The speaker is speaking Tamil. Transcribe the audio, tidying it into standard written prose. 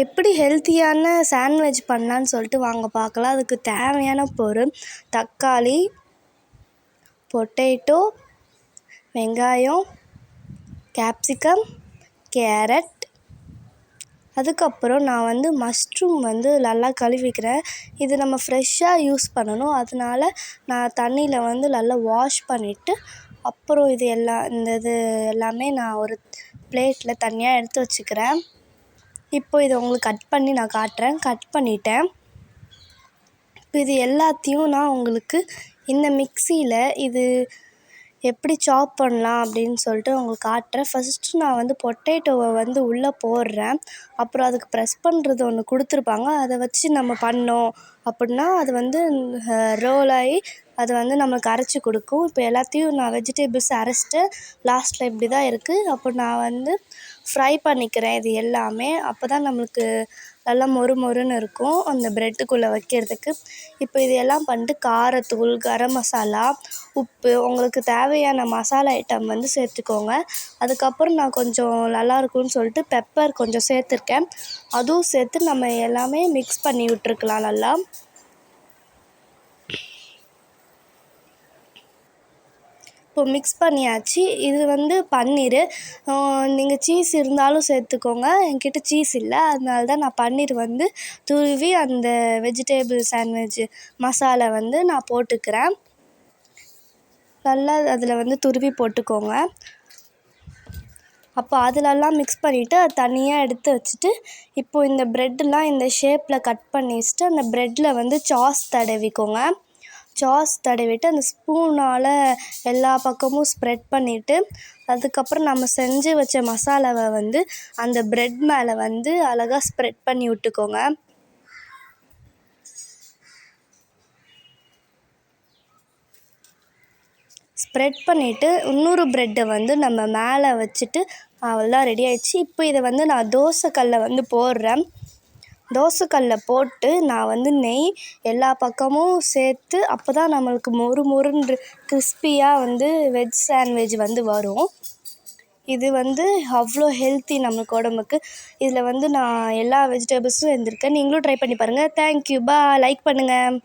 எப்படி ஹெல்த்தியான சாண்ட்விச் பண்ணலான்னு சொல்லிட்டு வாங்க பார்க்கலாம். அதுக்கு தேவையான பொருள் தக்காளி, பொட்டேட்டோ, வெங்காயம், கேப்சிகம், கேரட். அதுக்கப்புறம் நான் மஷ்ரூம் நல்லா கழுவிக்கிறேன். இது நம்ம ஃப்ரெஷ்ஷாக யூஸ் பண்ணணும். அதனால நான் தண்ணியில் நல்லா வாஷ் பண்ணிவிட்டு அப்புறம் இது எல்லாமே நான் ஒரு பிளேட்டில் தனியாக எடுத்து வச்சுக்கிறேன். இப்போ இதை உங்களுக்கு கட் பண்ணி நான் காட்டுறேன். கட் பண்ணிட்டேன். இப்போ இது எல்லாத்தையும் நான் உங்களுக்கு இந்த மிக்சியில் இது எப்படி சாப் பண்ணலாம் அப்படின்னு சொல்லிட்டு உங்களுக்கு காட்டுறேன். ஃபஸ்ட்டு நான் பொட்டேட்டோவை உள்ளே போடுறேன். அப்புறம் அதுக்கு ப்ரெஸ் பண்ணுறது ஒன்று கொடுத்துருப்பாங்க. அதை வச்சு நம்ம பண்ணோம் அப்படின்னா அது ரோல் ஆகி அது நம்மளுக்கு அரைச்சி கொடுக்கும். இப்போ எல்லாத்தையும் நான் வெஜிடபிள்ஸ் அரைச்சிட்டு லாஸ்ட்டில் இப்படி தான் இருக்குது. அப்போ நான் ஃப்ரை பண்ணிக்கிறேன் இது எல்லாமே. அப்போ தான் நம்மளுக்கு நல்லா மொறு மொறுன்னு இருக்கும் அந்த ப்ரெட்டுக்குள்ளே வைக்கிறதுக்கு. இப்போ இது எல்லாம் பண்ணிட்டு காரத்தூள், கரம் மசாலா, உப்பு, உங்களுக்கு தேவையான மசாலா ஐட்டம் சேர்த்துக்கோங்க. அதுக்கப்புறம் நான் கொஞ்சம் நல்லாயிருக்கும்னு சொல்லிட்டு பெப்பர் கொஞ்சம் சேர்த்துருக்கேன். அதுவும் சேர்த்து நம்ம எல்லாமே மிக்ஸ் பண்ணி விட்டுருக்கலாம் நல்லா. இப்போ மிக்ஸ் பண்ணியாச்சு. இது பன்னீர். நீங்கள் சீஸ் இருந்தாலும் சேர்த்துக்கோங்க. என்கிட்ட சீஸ் இல்லை, அதனால தான் நான் பன்னீர் துருவி அந்த வெஜிடபிள் சாண்ட்விச் மசாலா நான் போட்டுக்கிறேன். நல்லா அதில் துருவி போட்டுக்கோங்க. அப்போ அதிலெல்லாம் மிக்ஸ் பண்ணிவிட்டு அது தனியாக எடுத்து வச்சுட்டு, இப்போது இந்த ப்ரெட்டெலாம் இந்த ஷேப்பில் கட் பண்ணி வச்சுட்டு அந்த ப்ரெட்டில் சாஸ் தடவிக்கோங்க. சாஸ் தடவிட்டு அந்த ஸ்பூனால் எல்லா பக்கமும் ஸ்ப்ரெட் பண்ணிவிட்டு, அதுக்கப்புறம் நம்ம செஞ்சு வச்ச மசாலாவை அந்த ப்ரெட் மேலே அழகாக ஸ்ப்ரெட் பண்ணி விட்டுக்கோங்க. ஸ்ப்ரெட் பண்ணிவிட்டு இன்னொரு ப்ரெட்டை நம்ம மேலே வச்சுட்டு அவ்வளோதான், ரெடி ஆகிடுச்சு. இப்போ இதை நான் தோசைக்கல்லில் போடுறேன். தோசைக்கல்லில் போட்டு நான் நெய் எல்லா பக்கமும் சேர்த்து, அப்போ தான் நம்மளுக்கு மொறு மொறுன்னு கிறிஸ்பியாக வெஜ் சாண்ட்விச் வரும். இது அவ்வளோ ஹெல்த்தி நம்மளுக்கு உடம்புக்கு. இதில் நான் எல்லா வெஜிடபிள்ஸும் இருந்திருக்கேன். நீங்களும் ட்ரை பண்ணி பாருங்கள். தேங்க்யூ. லைக் பண்ணுங்கள்.